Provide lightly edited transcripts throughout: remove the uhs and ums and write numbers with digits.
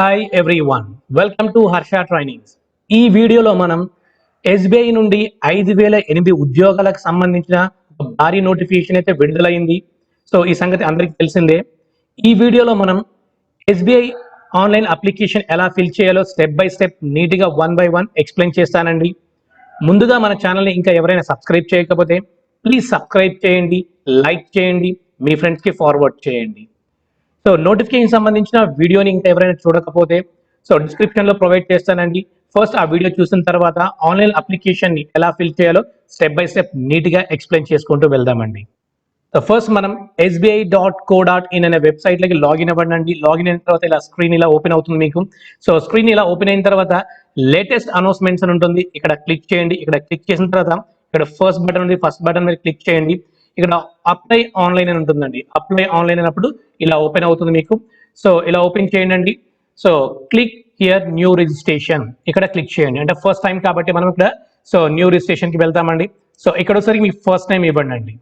Hi everyone, welcome to Harsha trainings. ఈ వీడియోలో మనం SBI నుండి 5,008 ఉద్యోగాలకు సంబంధించిన ఒక భారీ నోటిఫికేషన్ అయితే విడుదలైంది. సో ఈ సంగతి అందరికీ తెలిసిందే. ఈ వీడియోలో మనం SBI ఆన్లైన్ అప్లికేషన్ ఎలా ఫిల్ చేయాలో స్టెప్ బై స్టెప్ నీట్గా 1 by 1 ఎక్స్ప్లెయిన్ చేస్తానండి. ముందుగా మన ఛానల్ని ఇంకా ఎవరైనా సబ్స్క్రైబ్ చేయకపోతే ప్లీజ్ సబ్స్క్రైబ్ చేయండి, లైక్ చేయండి, మీ ఫ్రెండ్స్కి ఫార్వర్డ్ చేయండి. సో నోటిఫికేషన్ సంబంధించిన వీడియోని ఇంకా ఎవరైనా చూడకపోతే డిస్క్రిప్షన్లో ప్రొవైడ్ చేస్తానండి. ఫస్ట్ ఆ వీడియో చూసిన తర్వాత ఆన్లైన్ అప్లికేషన్ని ఎలా ఫిల్ చేయాలో స్టెప్ బై స్టెప్ నీట్గా ఎక్స్ప్లెయిన్ చేసుకుంటూ వెళ్దామండి. సో ఫస్ట్ మనం sbi.co.in అనే వెబ్సైట్లోకి లాగిన్ అవ్వండి. లాగిన్ అయిన తర్వాత ఇలా స్క్రీన్ ఇలా ఓపెన్ అవుతుంది మీకు. సో స్క్రీన్ ఇలా ఓపెన్ అయిన తర్వాత లేటెస్ట్ అనౌన్స్మెంట్స్ అని ఉంటుంది, ఇక్కడ క్లిక్ చేయండి. ఇక్కడ క్లిక్ చేసిన తర్వాత ఇక్కడ ఫస్ట్ బటన్ ఉంది, ఫస్ట్ బటన్ మీద క్లిక్ చేయండి. ఇక్కడ అప్లై ఆన్లైన్ అని ఉంటుందండి. అప్లై ఆన్లైన్ అయినప్పుడు ఇలా ఓపెన్ అవుతుంది మీకు. సో ఇలా ఓపెన్ చేయండి. So click here new registration, ఇక్కడ క్లిక్ చేయండి. అంటే ఫస్ట్ టైం కాబట్టి మనం ఇక్కడ న్యూ రిజిస్ట్రేషన్కి వెళ్తామండి. సో ఇక్కడ ఒకసారి మీ ఫస్ట్ నేమ్ ఇవ్వండి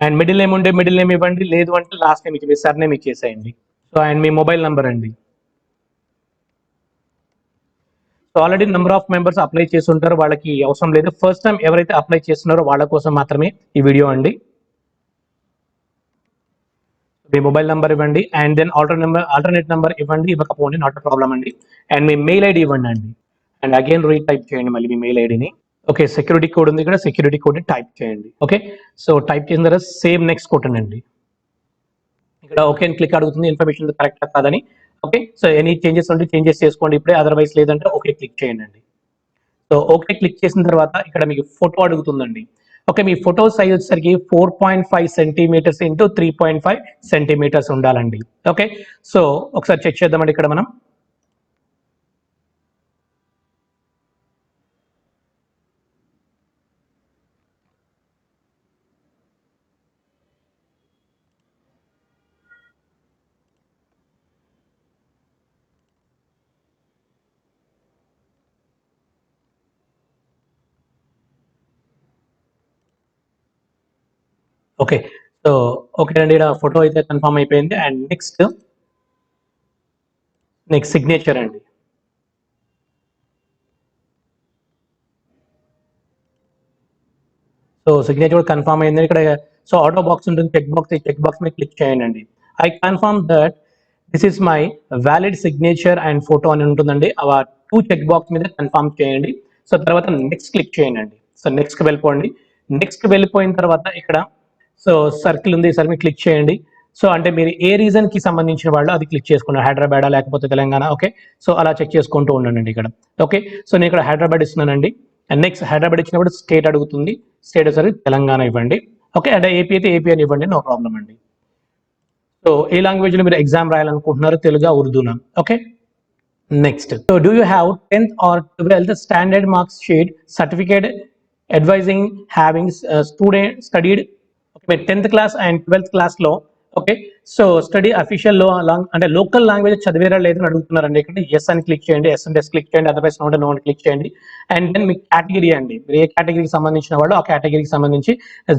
అండ్ మిడిల్ నేమ్ ఉంటే మిడిల్ నేమ్ ఇవ్వండి, లేదు అంటే లాస్ట్ నేమ్ ఇచ్చి సర్ నేమ్ ఇచ్చేసేయండి. సో అండ్ మీ మొబైల్ నెంబర్ అండి. So already number of members apply చేసి ఉంటారు, వాళ్ళకి అవసరం లేదు. ఫస్ట్ టైం ఎవరైతే అప్లై చేస్తున్నారో వాళ్ళ కోసం మాత్రమే ఈ వీడియో అండి. మీ మొబైల్ నెంబర్ ఇవ్వండి అండ్ దెన్ ఆల్టర్నేట్ నెంబర్ ఇవ్వండి, ఇవ్వకపోండి నాట్ అ ప్రాబ్లం అండి. అండ్ మీ మెయిల్ ఐడి ఇవ్వండి అండి. అండ్ అగైన్ రీటైప్ చేయండి మళ్ళీ మీ మెయిల్ ఐడిని. ఓకే, సెక్యూరిటీ కోడ్ ఉంది ఇక్కడ, సెక్యూరిటీ కోడ్ టైప్ చేయండి. ఓకే, సో టైప్ చేసిన తర్వాత సేవ్ నెక్స్ట్ కొట్టండి. ఇక్కడ ఓకే అని క్లిక్ అడుగుతుంది, ఇన్ఫర్మేషన్ కరెక్ట్ కాదని. ఓకే, సో ఎనీ చేంజెస్ ఉంటే చేంజెస్ చేసుకోండి ఇప్పుడే, అదర్వైజ్ లేదంటే ఓకే క్లిక్ చేయండి. సో ఓకే క్లిక్ చేసిన తర్వాత ఇక్కడ మీకు ఫోటో అడుగుతుందండి. ఓకే, మీ ఫోటో సైజ్ వచ్చేసరికి 4.5 సెంటీమీటర్స్ ఇంటూ 3.5 సెంటీమీటర్స్ ఉండాలండి. ఓకే, సో ఒకసారి చెక్ చేద్దామండి ఇక్కడ మనం. ఓకే, సో ఓకే అండి, ఇక్కడ ఫోటో అయితే కన్ఫర్మ్ అయిపోయింది. అండ్ నెక్స్ట్ సిగ్నేచర్ అండి. సో సిగ్నేచర్ కూడా కన్ఫర్మ్ అయింది ఇక్కడ. సో ఆటో బాక్స్ ఉంటుంది, చెక్ బాక్స్, ఈ చెక్ బాక్స్ మీద క్లిక్ చేయండి. I confirm that this is my valid signature and photo అని ఉంటుందండి. ఆ 2 చెక్ బాక్స్ మీద కన్ఫర్మ్ చేయండి. సో తర్వాత నెక్స్ట్ క్లిక్ చేయండి. సో నెక్స్ట్కి వెళ్ళిపోండి. నెక్స్ట్కి వెళ్ళిపోయిన తర్వాత ఇక్కడ సర్కిల్ ఉంది, సర్కిల్ క్లిక్ చేయండి. సో అంటే మీరు ఏ రీజన్కి సంబంధించిన వాళ్ళు అది క్లిక్ చేసుకున్నారు, హైదరాబాద్ లేకపోతే తెలంగాణ. ఓకే, సో అలా చెక్ చేసుకుంటూ ఉండండి ఇక్కడ. ఓకే, సో నేను ఇక్కడ హైదరాబాద్ ఇస్తున్నానండి. అండ్ నెక్స్ట్ హైదరాబాద్ ఇచ్చినప్పుడు స్టేట్ అడుగుతుంది, స్టేట్ వచ్చేసరికి తెలంగాణ ఇవ్వండి. ఓకే, అంటే ఏపీ అయితే ఏపీ అని ఇవ్వండి, నో ప్రాబ్లం అండి. సో ఏ లాంగ్వేజ్లో మీరు ఎగ్జామ్ రాయాలనుకుంటున్నారు, తెలుగా ఉర్దూనా? Okay, next. So do you have 10th or 12th standard marks sheet certificate advising having studied. Okay, 10th class and 12th క్లాస్లో ఓకే, సో స్టడీ అఫీషియల్ అంటే లోకల్ లాంగ్వేజ్ చదివేరా లేదని అడుగుతున్నారండి. ఇక్కడ ఎస్ అని క్లిక్ చేయండి, ఎస్ అంటే ఎస్ క్లిక్ చేయండి, అదర్వైజ్ నో అంటే నో అని క్లిక్ చేయండి. అండ్ దెన్ మీ కేటగిరీ అండి, మీరు ఏ కేటగిరీకి సంబంధించిన వాళ్ళు ఆ కేటగిరీకి సంబంధించి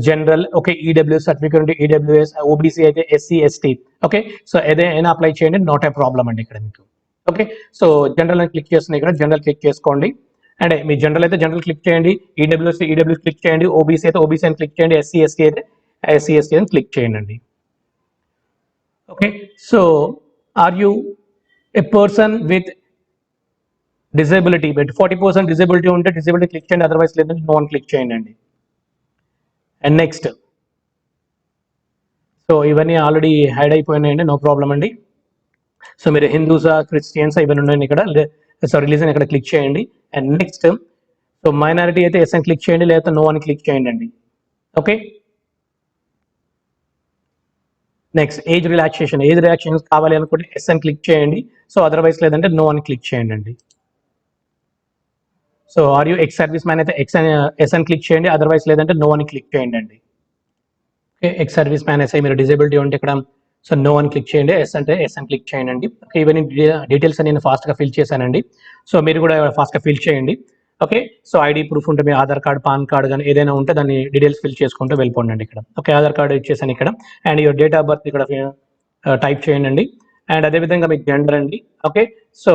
జనరల్, ఓకే, ఈడబ్ల్యూఎస్ సర్టిఫికేట్ ఉంటే ఈడబ్ల్యూఎస్, ఓబీసీ అయితే ఎస్సీ ఎస్టీ. ఓకే, సో ఏదైనా అప్లై చేయండి, నాట్ ఏ ప్రాబ్లం అండి ఇక్కడ మీకు. ఓకే, సో జనరల్ అని క్లిక్ చేస్తున్నాయి, ఇక్కడ జనరల్ క్లిక్ చేసుకోండి. అంటే మీ జనరల్ అయితే జనరల్ క్లిక్ చేయండి, ఈడబ్ల్యూఎస్ ఈడబ్ల్యూఎస్ క్లిక్ చేయండి, ఓబీసీ అయితే ఓబీసీ అని క్లిక్ చేయండి, ఎస్సీ ఎస్టీ అయితే ఎస్సీ ఎస్టీ అని క్లిక్ చేయండి. Okay, so are you a person with disability, 40% disability ఉంటే డిజేబిలిటీ క్లిక్ చేయండి, అదర్వైజ్ లేదంటే నో అని క్లిక్ చేయండి. అండ్ నెక్స్ట్, సో ఇవన్నీ ఆల్రెడీ హైడ్ అయిపోయినాయండి, నో ప్రాబ్లం అండి. సో మీరు హిందూసా క్రిస్టియన్స్ ఇవన్నీ ఉన్నాయండి ఇక్కడ. రిలీజన్ ఇక్కడ క్లిక్ చేయండి. అండ్ నెక్స్ట్, సో మైనారిటీ అయితే ఎస్ అని క్లిక్ చేయండి, లేదా నో అని క్లిక్ చేయండి. ఓకే, నెక్స్ట్ ఏజ్ రిలాక్సేషన్ కావాలి అనుకుంటే ఎస్ అని క్లిక్ చేయండి. సో అదర్వైజ్ లేదంటే నో అని క్లిక్ చేయండి. So are you ex service man అయితే ఎస్ అని క్లిక్ చేయండి, అదర్వైజ్ లేదంటే నో అని క్లిక్ చేయండి. Okay, ex service man yes మీరు డిజేబిలిటీ ఉంటే ఇక్కడ సో నో అని క్లిక్ చేయండి, ఎస్ అంటే ఎస్ అని క్లిక్ చేయండి. ఓకే, ఇవన్నీ డీటెయిల్స్ అని నేను ఫాస్ట్గా ఫిల్ చేశానండి. సో మీరు కూడా ఫాస్ట్గా ఫిల్ చేయండి. ఓకే, సో ఐడి ప్రూఫ్ ఉంటే మీ ఆధార్ కార్డ్, పాన్ కార్డ్ కానీ ఏదైనా ఉంటే దాన్ని డీటెయిల్స్ ఫిల్ చేసుకుంటూ వెళ్ళిపోండి ఇక్కడ. ఓకే, ఆధార్ కార్డ్ ఇచ్చేసాను ఇక్కడ. And your date of birth ఇక్కడ టైప్ చేయండి. అండ్ అదేవిధంగా మీ జెండర్ అండి. ఓకే, సో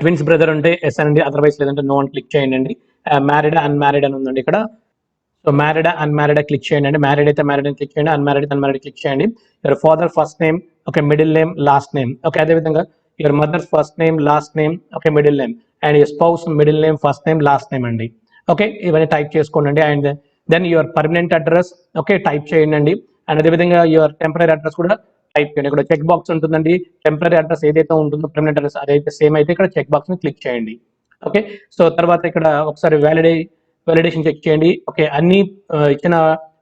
ట్విన్స్ బ్రదర్ ఉంటే ఎస్ అనండి, అదర్వైజ్ లేదంటే నో అని క్లిక్ చేయండి. మ్యారీడ్ అన్మ్యారీడ్ అని ఉందండి ఇక్కడ. సో మ్యారీడ్ అన్మ్యారీడ్ క్లిక్ చేయండి. మ్యారీడ్ అయితే మ్యారీడ్ అని క్లిక్ చేయండి, అన్మ్యారీడ్ అన్మ్యారీడ్ క్లిక్ చేయండి. Your father first name, okay, middle name, last name, okay. అదేవిధంగా your mother first name, last name, okay, middle name, and your spouse middle name, first name, last name అండి. Okay, ఇవన్నీ type చేసుకోండి. And then your permanent address, okay, type చేయండి. And అదేవిధంగా your temporary address కూడా type చేయండి. ఇక్కడ check box ఉంటుందండి. Temporary address ఏదైతే ఉంటుందో పర్మనెంట్ అడ్రస్ అదైతే సేమ్ అయితే ఇక్కడ చెక్ బాక్స్ ని క్లిక్ చేయండి. ఓకే, సో తర్వాత ఇక్కడ ఒకసారి వ్యాలిడేషన్ చెక్ చేయండి. ఓకే, అన్ని ఇచ్చిన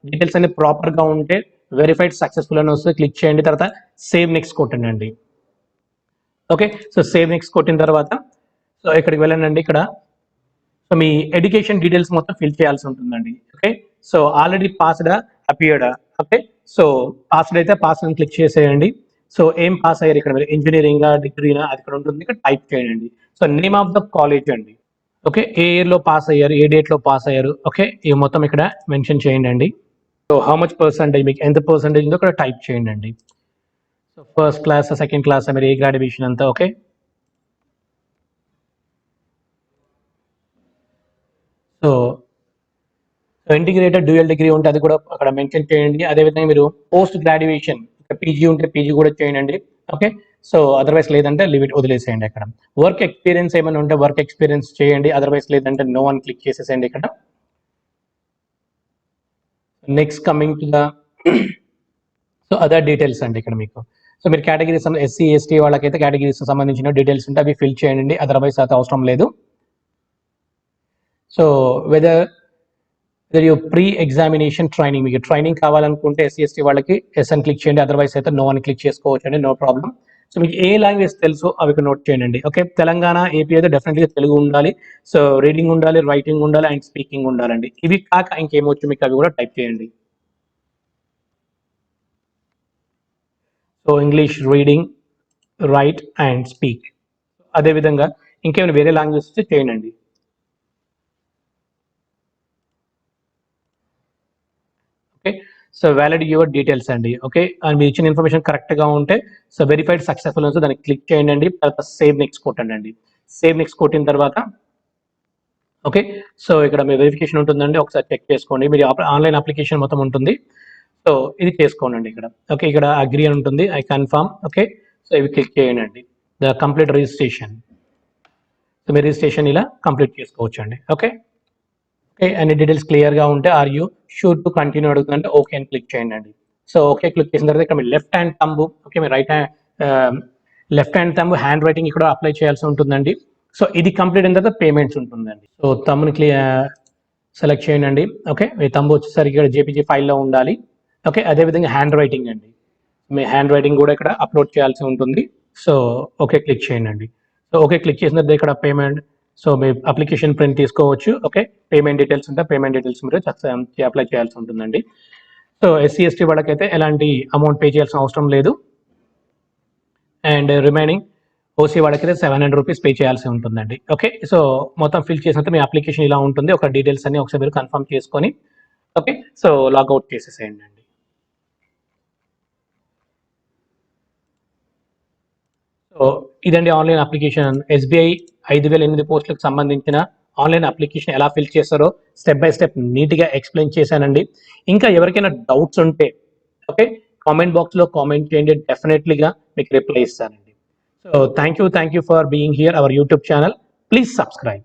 డీటెయిల్స్ అన్ని ప్రాపర్ గా ఉంటే వెరిఫైడ్ సక్సెస్ఫుల్ అని వస్తుంది, క్లిక్ చేయండి. తర్వాత సేవ్ నెక్స్ట్ కొట్టండి. ఓకే, సో సేవ్ నెక్స్ట్ కొట్టిన తర్వాత సో ఇక్కడికి వెళ్ళండి. ఇక్కడ సో మీ ఎడ్యుకేషన్ డీటెయిల్స్ మొత్తం ఫిల్ చేయాల్సి ఉంటుందండి. Okay, so already passed appeared. Okay, so passed అయితే పాస్ అని క్లిక్ చేసేయండి. సో ఏం పాస్ అయ్యారు ఇక్కడ మీరు, ఇంజనీరింగ్ డిగ్రీనా, అది ఇక్కడ ఉంటుంది, ఇక్కడ టైప్ చేయండి. So name of the college అండి. ఓకే, ఏ ఇయర్ లో పాస్ అయ్యారు, ఏ డేట్ లో పాస్ అయ్యారు, ఓకే, ఇవి మొత్తం ఇక్కడ మెన్షన్ చేయండి. సో హౌ మచ్ పర్సెంటేజ్, మీకు ఎంత పర్సెంటేజ్ ఉందో ఇక్కడ టైప్ చేయండి. So first class, second class, మీరు ఏ గ్రాడ్యుయేషన్ అంతా. Okay, so integrated dual degree ఉంటే అది కూడా అక్కడ మెన్షన్ చేయండి. అదేవిధంగా మీరు పోస్ట్ గ్రాడ్యుయేషన్ పీజీ ఉంటే పీజీ కూడా చేయండి. ఓకే, సో అదర్వైజ్ లేదంటే లిమిట్ వదిలేసేయండి. అక్కడ వర్క్ ఎక్స్పీరియన్స్ ఏమైనా ఉంటే వర్క్ ఎక్స్పీరియన్స్ చేయండి, అదర్వైజ్ లేదంటే నో అని క్లిక్ చేసేసేయండి ఇక్కడ. Next coming to the so other details అండి. ఇక్కడ మీకు సో మీరు కేటగిరీస్ ఎస్సీ ఎస్టీ వాళ్ళకైతే కేటగిరీస్ సంబంధించిన డీటెయిల్స్ ఉంటే అవి ఫిల్ చేయండి, అదర్వైజ్ అయితే అవసరం లేదు. So whether pre examination training, మీకు ట్రైనింగ్ కావాలనుకుంటే ఎస్సీ ఎస్టీ వాళ్ళకి ఎస్ అని క్లిక్ చేయండి, అదర్వైజ్ అయితే నో అని క్లిక్ చేసుకోవచ్చు అండి, నో ప్రాబ్లం. సో మీకు ఏ లాంగ్వేజ్ తెలుసో అవి నోట్ చేయండి. ఓకే, తెలంగాణ ఏపీ అయితే డెఫినెట్గా తెలుగు ఉండాలి. సో రీడింగ్ ఉండాలి, రైటింగ్ ఉండాలి, అండ్ స్పీకింగ్ ఉండాలండి. ఇవి కాక ఇంకేమొచ్చు మీకు అవి కూడా టైప్ చేయండి. So English reading, right and speak. అదేవిధంగా ఇంకేమైనా వేరే లాంగ్వేజ్ చేయండి. Okay, so valid your details అండి. ఓకే, అండ్ మీరు ఇచ్చిన ఇన్ఫర్మేషన్ కరెక్ట్ గా ఉంటే సో వెరిఫైడ్ సక్సెస్ఫుల్ ఉంది, దాన్ని క్లిక్ చేయండి. తర్వాత సేవ్ నెక్స్ట్ కొట్టండి. సేవ్ నెక్స్ట్ కొట్టిన తర్వాత ఓకే, సో ఇక్కడ మీ వెరిఫికేషన్ ఉంటుందండి, ఒకసారి చెక్ చేసుకోండి. మీరు ఆన్లైన్ అప్లికేషన్ మొత్తం ఉంటుంది, సో ఇది చేసుకోండి ఇక్కడ. ఓకే, ఇక్కడ అగ్రీ అని ఉంటుంది, ఐ కన్ఫర్మ్. ఓకే, సో ఇవి క్లిక్ చేయండి. The complete registration. సో మీ రిజిస్ట్రేషన్ ఇలా కంప్లీట్ చేసుకోవచ్చు అండి. ఓకే, ఓకే, అన్ని డీటెయిల్స్ క్లియర్ గా ఉంటే are you sure to continue అడుగుతుందంటే ఓకే అని క్లిక్ చేయండి. సో ఓకే క్లిక్ చేసిన తర్వాత ఇక్కడ మీ లెఫ్ట్ హ్యాండ్ థంబ్, ఓకే, మీ right hand left hand thumb hand writing ఇక్కడ అప్లై చేయాల్సి ఉంటుందండి. సో ఇది కంప్లీట్ అయిన తర్వాత పేమెంట్స్ ఉంటుందండి. సో థంబ్ని సెలెక్ట్ చేయండి. ఓకే, మీ థంబ్ వచ్చేసరికి ఇక్కడ జేపీజీ ఫైల్లో ఉండాలి. ఓకే, అదేవిధంగా హ్యాండ్ రైటింగ్ అండి, మీ హ్యాండ్ రైటింగ్ కూడా ఇక్కడ అప్లోడ్ చేయాల్సి ఉంటుంది. సో ఓకే క్లిక్ చేయండి. సో ఓకే క్లిక్ చేసిన తర్వాత ఇక్కడ పేమెంట్, సో మీ అప్లికేషన్ ప్రింట్ తీసుకోవచ్చు. ఓకే, పేమెంట్ డీటెయిల్స్ ఉంటే పేమెంట్ డీటెయిల్స్ మీరు అప్లై చేయాల్సి ఉంటుందండి. సో ఎస్సీ ఎస్టీ వాళ్ళకైతే ఎలాంటి అమౌంట్ పే చేయాల్సిన అవసరం లేదు. అండ్ రిమైనింగ్ ఓసీ వాళ్ళకైతే 700 రూపీస్ పే చేయాల్సి ఉంటుందండి. ఓకే, సో మొత్తం ఫిల్ చేసినంత మీ అప్లికేషన్ ఇలా ఉంటుంది. ఒక డీటెయిల్స్ అన్ని ఒకసారి మీరు కన్ఫర్మ్ చేసుకొని ఓకే, సో లాగౌట్ చేసేసేయండి. సో ఇదండి ఆన్లైన్ అప్లికేషన్. ఎస్బీఐ 5008 పోస్టులకు సంబంధించిన ఆన్లైన్ అప్లికేషన్ ఎలా ఫిల్ చేస్తారో స్టెప్ బై స్టెప్ నీట్గా ఎక్స్ప్లెయిన్ చేశానండి. ఇంకా ఎవరికైనా డౌట్స్ ఉంటే ఓకే కామెంట్ బాక్స్లో కామెంట్ చేయండి, డెఫినెట్లీగా మీకు రిప్లై ఇస్తానండి. So thank you for being here our YouTube channel. Please subscribe.